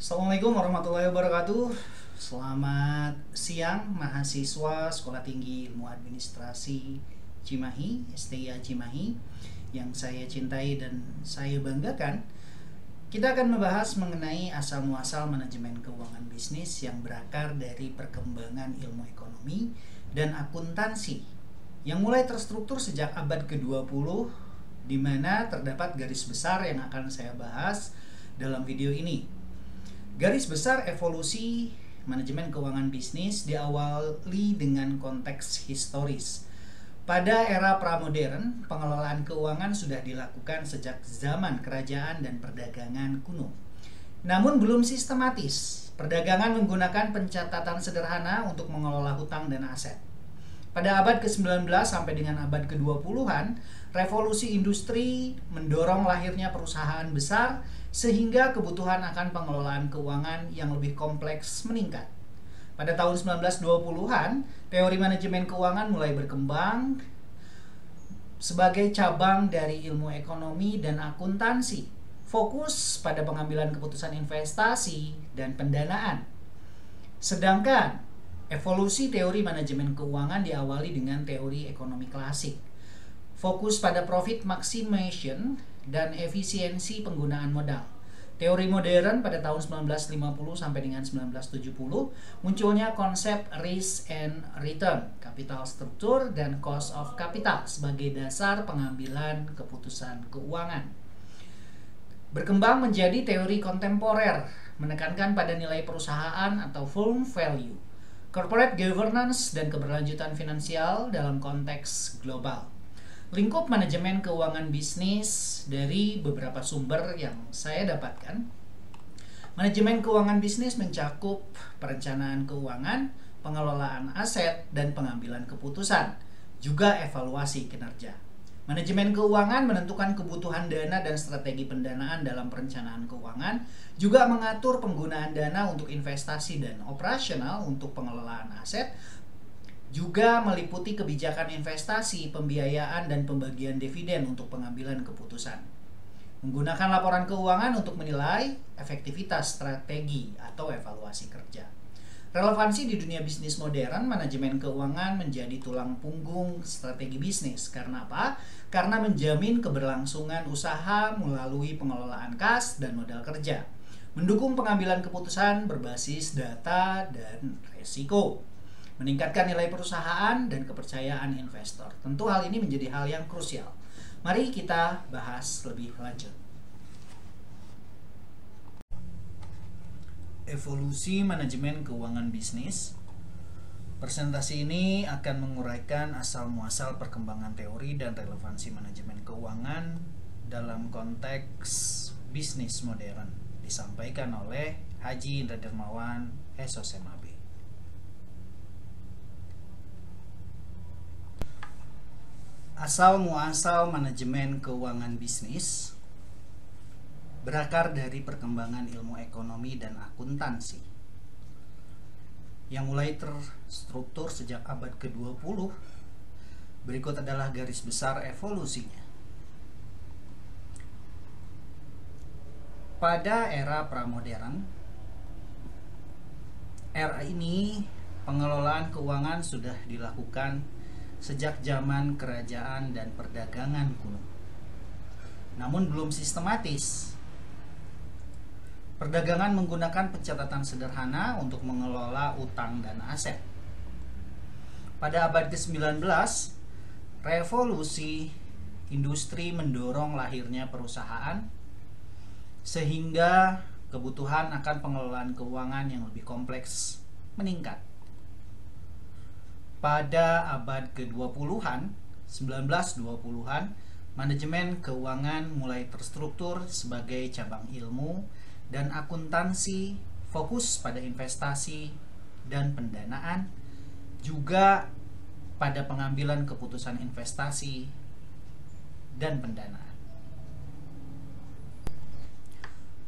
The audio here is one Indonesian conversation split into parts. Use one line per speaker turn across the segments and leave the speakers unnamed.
Assalamualaikum warahmatullahi wabarakatuh. Selamat siang mahasiswa Sekolah Tinggi Ilmu Administrasi Cimahi, STIA Cimahi, yang saya cintai dan saya banggakan. Kita akan membahas mengenai asal-muasal manajemen keuangan bisnis yang berakar dari perkembangan ilmu ekonomi dan akuntansi yang mulai terstruktur sejak abad ke-20, di mana terdapat garis besar yang akan saya bahas dalam video ini. Garis besar evolusi manajemen keuangan bisnis diawali dengan konteks historis. Pada era pramodern, pengelolaan keuangan sudah dilakukan sejak zaman kerajaan dan perdagangan kuno. Namun belum sistematis. Perdagangan menggunakan pencatatan sederhana untuk mengelola hutang dan aset. Pada abad ke-19 sampai dengan abad ke-20-an, revolusi industri mendorong lahirnya perusahaan besar sehingga kebutuhan akan pengelolaan keuangan yang lebih kompleks meningkat. Pada tahun 1920-an, teori manajemen keuangan mulai berkembang sebagai cabang dari ilmu ekonomi dan akuntansi, fokus pada pengambilan keputusan investasi dan pendanaan. Sedangkan evolusi teori manajemen keuangan diawali dengan teori ekonomi klasik, fokus pada profit maximization dan efisiensi penggunaan modal. Teori modern pada tahun 1950 sampai dengan 1970 munculnya konsep risk and return, capital structure, dan cost of capital sebagai dasar pengambilan keputusan keuangan. Berkembang menjadi teori kontemporer, menekankan pada nilai perusahaan atau firm value, corporate governance, dan keberlanjutan finansial dalam konteks global. Lingkup manajemen keuangan bisnis dari beberapa sumber yang saya dapatkan. Manajemen keuangan bisnis mencakup perencanaan keuangan, pengelolaan aset, dan pengambilan keputusan, juga evaluasi kinerja. Manajemen keuangan menentukan kebutuhan dana dan strategi pendanaan dalam perencanaan keuangan, juga mengatur penggunaan dana untuk investasi dan operasional untuk pengelolaan aset, juga meliputi kebijakan investasi, pembiayaan, dan pembagian dividen untuk pengambilan keputusan. Menggunakan laporan keuangan untuk menilai efektivitas strategi atau evaluasi kerja. Relevansi di dunia bisnis modern, manajemen keuangan menjadi tulang punggung strategi bisnis. Karena apa? Karena menjamin keberlangsungan usaha melalui pengelolaan kas dan modal kerja. Mendukung pengambilan keputusan berbasis data dan resiko. Meningkatkan nilai perusahaan dan kepercayaan investor. Tentu hal ini menjadi hal yang krusial. Mari kita bahas lebih lanjut. Evolusi manajemen keuangan bisnis. Presentasi ini akan menguraikan asal-muasal perkembangan teori dan relevansi manajemen keuangan dalam konteks bisnis modern. Disampaikan oleh Haji Indra Dermawan, SOSMAB. Asal-muasal manajemen keuangan bisnis berakar dari perkembangan ilmu ekonomi dan akuntansi yang mulai terstruktur sejak abad ke-20. Berikut adalah garis besar evolusinya. Pada era pramodern, era ini pengelolaan keuangan sudah dilakukan sejak zaman kerajaan dan perdagangan kuno. Namun belum sistematis. Perdagangan menggunakan pencatatan sederhana untuk mengelola utang dan aset. Pada abad ke-19, revolusi industri mendorong lahirnya perusahaan sehingga kebutuhan akan pengelolaan keuangan yang lebih kompleks meningkat. Pada abad ke-20-an, 1920-an, manajemen keuangan mulai terstruktur sebagai cabang ilmu dan akuntansi, fokus pada investasi dan pendanaan, juga pada pengambilan keputusan investasi dan pendanaan.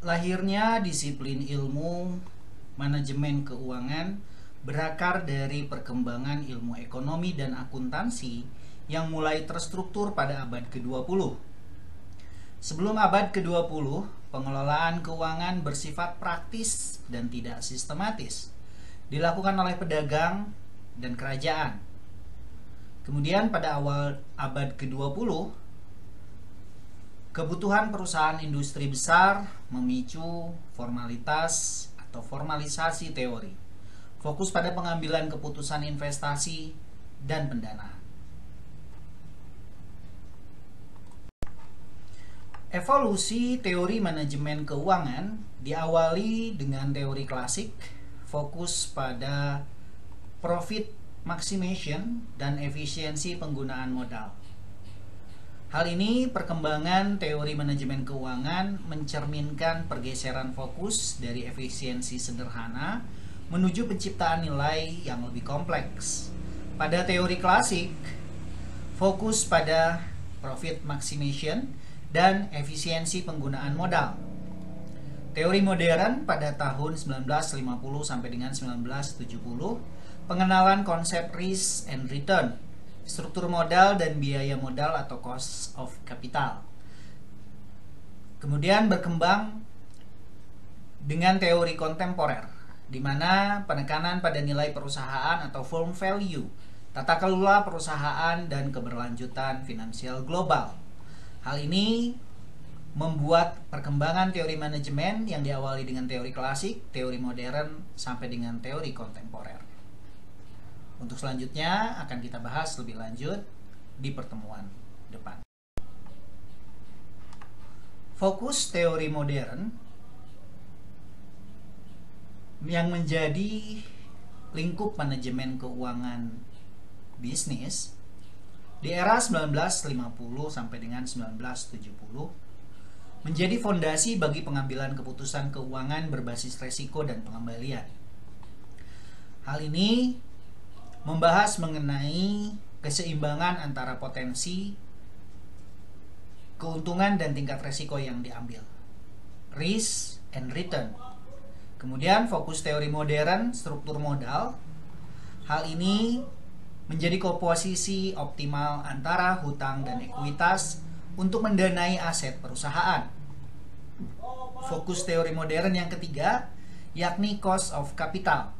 Lahirnya disiplin ilmu manajemen keuangan berakar dari perkembangan ilmu ekonomi dan akuntansi yang mulai terstruktur pada abad ke-20. Sebelum abad ke-20, pengelolaan keuangan bersifat praktis dan tidak sistematis, dilakukan oleh pedagang dan kerajaan. Kemudian pada awal abad ke-20, kebutuhan perusahaan industri besar memicu formalitas atau formalisasi teori, fokus pada pengambilan keputusan investasi dan pendanaan. Evolusi teori manajemen keuangan diawali dengan teori klasik, fokus pada profit maximization dan efisiensi penggunaan modal. Hal ini perkembangan teori manajemen keuangan mencerminkan pergeseran fokus dari efisiensi sederhana menuju penciptaan nilai yang lebih kompleks. Pada teori klasik, fokus pada profit maximization dan efisiensi penggunaan modal. Teori modern pada tahun 1950 sampai dengan 1970, pengenalan konsep risk and return, struktur modal dan biaya modal atau cost of capital. Kemudian berkembang dengan teori kontemporer, di mana penekanan pada nilai perusahaan atau firm value, tata kelola perusahaan dan keberlanjutan finansial global. Hal ini membuat perkembangan teori manajemen yang diawali dengan teori klasik, teori modern, sampai dengan teori kontemporer. Untuk selanjutnya akan kita bahas lebih lanjut di pertemuan depan. Fokus teori modern yang menjadi lingkup manajemen keuangan bisnis di era 1950 sampai dengan 1970 menjadi fondasi bagi pengambilan keputusan keuangan berbasis resiko dan pengembalian. Hal ini membahas mengenai keseimbangan antara potensi, keuntungan dan tingkat resiko yang diambil, risk and return. Kemudian fokus teori modern, struktur modal. Hal ini menjadi komposisi optimal antara hutang dan ekuitas untuk mendanai aset perusahaan. Fokus teori modern yang ketiga yakni cost of capital,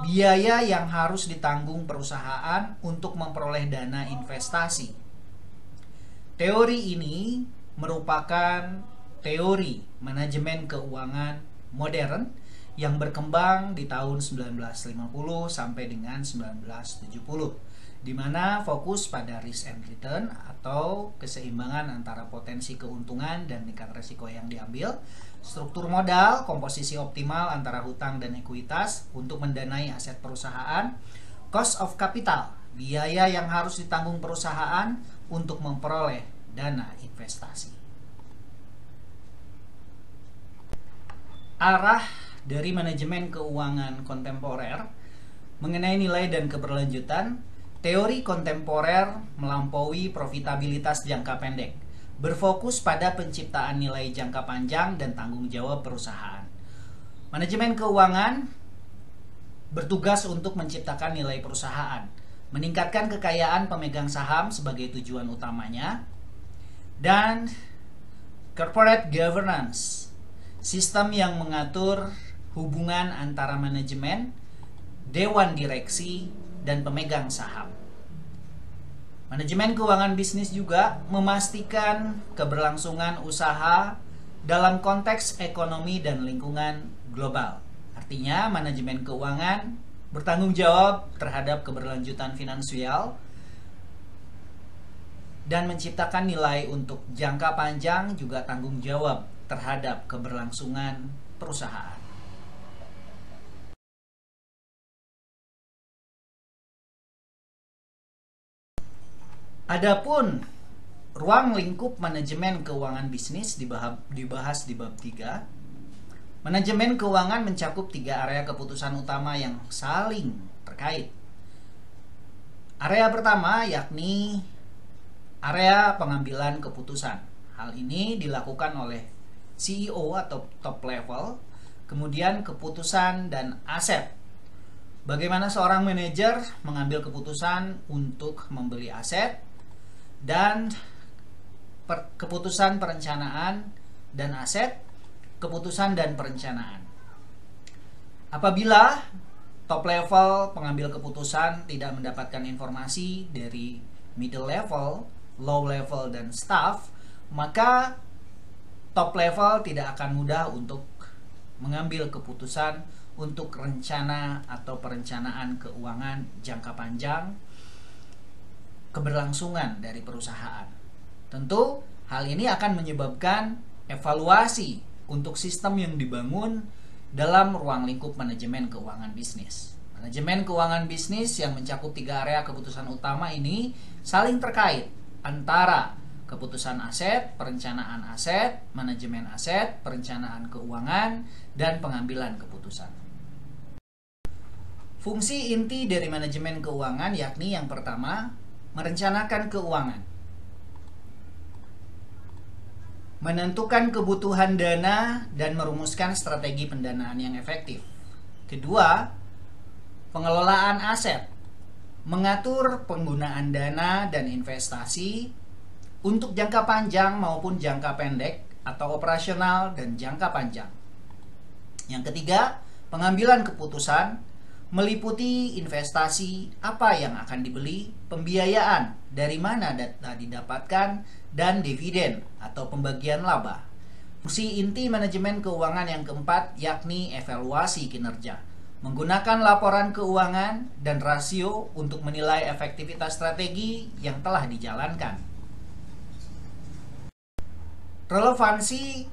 biaya yang harus ditanggung perusahaan untuk memperoleh dana investasi. Teori ini merupakan teori manajemen keuangan modern yang berkembang di tahun 1950 sampai dengan 1970, di mana fokus pada risk and return atau keseimbangan antara potensi keuntungan dan tingkat risiko yang diambil, struktur modal, komposisi optimal antara hutang dan ekuitas untuk mendanai aset perusahaan, cost of capital, biaya yang harus ditanggung perusahaan untuk memperoleh dana investasi. Arah dari manajemen keuangan kontemporer mengenai nilai dan keberlanjutan. Teori kontemporer melampaui profitabilitas jangka pendek, berfokus pada penciptaan nilai jangka panjang dan tanggung jawab perusahaan. Manajemen keuangan bertugas untuk menciptakan nilai perusahaan, meningkatkan kekayaan pemegang saham sebagai tujuan utamanya, dan corporate governance, sistem yang mengatur hubungan antara manajemen, dewan direksi, dan pemegang saham. Manajemen keuangan bisnis juga memastikan keberlangsungan usaha dalam konteks ekonomi dan lingkungan global. Artinya, manajemen keuangan bertanggung jawab terhadap keberlanjutan finansial dan menciptakan nilai untuk jangka panjang, juga tanggung jawab terhadap keberlangsungan perusahaan. Adapun ruang lingkup manajemen keuangan bisnis dibahas di bab 3. Manajemen keuangan mencakup 3 area keputusan utama yang saling terkait. Area pertama yakni area pengambilan keputusan. Hal ini dilakukan oleh CEO atau top level, kemudian keputusan dan aset. Bagaimana seorang manajer mengambil keputusan untuk membeli aset, dan keputusan perencanaan dan aset, keputusan dan perencanaan. Apabila top level pengambil keputusan tidak mendapatkan informasi dari middle level, low level, dan staff, maka top level tidak akan mudah untuk mengambil keputusan untuk rencana atau perencanaan keuangan jangka panjang keberlangsungan dari perusahaan. Tentu hal ini akan menyebabkan evaluasi untuk sistem yang dibangun dalam ruang lingkup manajemen keuangan bisnis. Manajemen keuangan bisnis yang mencakup 3 area keputusan utama ini saling terkait antara keputusan aset, perencanaan aset, manajemen aset, perencanaan keuangan, dan pengambilan keputusan. Fungsi inti dari manajemen keuangan yakni yang pertama, merencanakan keuangan. Menentukan kebutuhan dana dan merumuskan strategi pendanaan yang efektif. Kedua, pengelolaan aset. Mengatur penggunaan dana dan investasi untuk jangka panjang maupun jangka pendek atau operasional dan jangka panjang. Yang ketiga, pengambilan keputusan meliputi investasi, apa yang akan dibeli, pembiayaan, dari mana data didapatkan, dan dividen atau pembagian laba. Fungsi inti manajemen keuangan yang keempat yakni evaluasi kinerja. Menggunakan laporan keuangan dan rasio untuk menilai efektivitas strategi yang telah dijalankan. Relevansi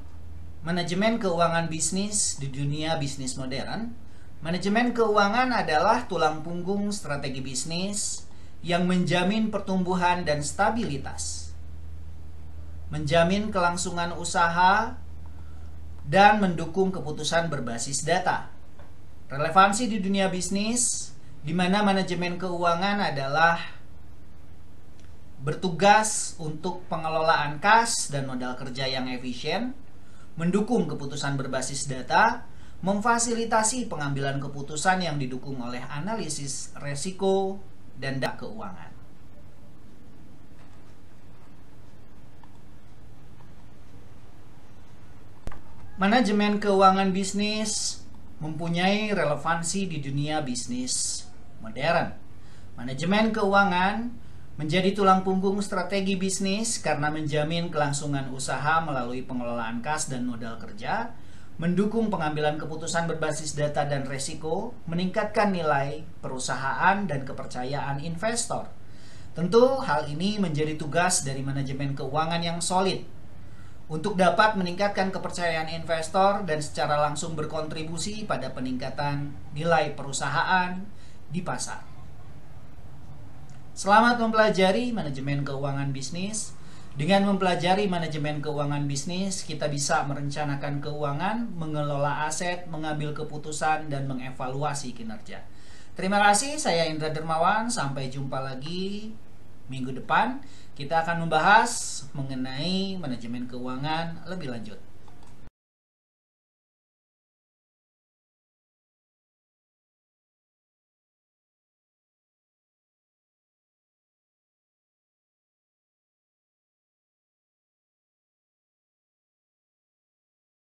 manajemen keuangan bisnis di dunia bisnis modern. Manajemen keuangan adalah tulang punggung strategi bisnis yang menjamin pertumbuhan dan stabilitas, menjamin kelangsungan usaha, dan mendukung keputusan berbasis data. Relevansi di dunia bisnis, di mana manajemen keuangan adalah bertugas untuk pengelolaan kas dan modal kerja yang efisien, mendukung keputusan berbasis data, memfasilitasi pengambilan keputusan yang didukung oleh analisis resiko dan data keuangan. Manajemen keuangan bisnis mempunyai relevansi di dunia bisnis modern. Manajemen keuangan menjadi tulang punggung strategi bisnis karena menjamin kelangsungan usaha melalui pengelolaan kas dan modal kerja, mendukung pengambilan keputusan berbasis data dan resiko, meningkatkan nilai perusahaan dan kepercayaan investor. Tentu hal ini menjadi tugas dari manajemen keuangan yang solid untuk dapat meningkatkan kepercayaan investor dan secara langsung berkontribusi pada peningkatan nilai perusahaan di pasar. Selamat mempelajari manajemen keuangan bisnis. Dengan mempelajari manajemen keuangan bisnis, kita bisa merencanakan keuangan, mengelola aset, mengambil keputusan, dan mengevaluasi kinerja. Terima kasih, saya Indra Dermawan. Sampai jumpa lagi minggu depan. Kita akan membahas mengenai manajemen keuangan lebih lanjut.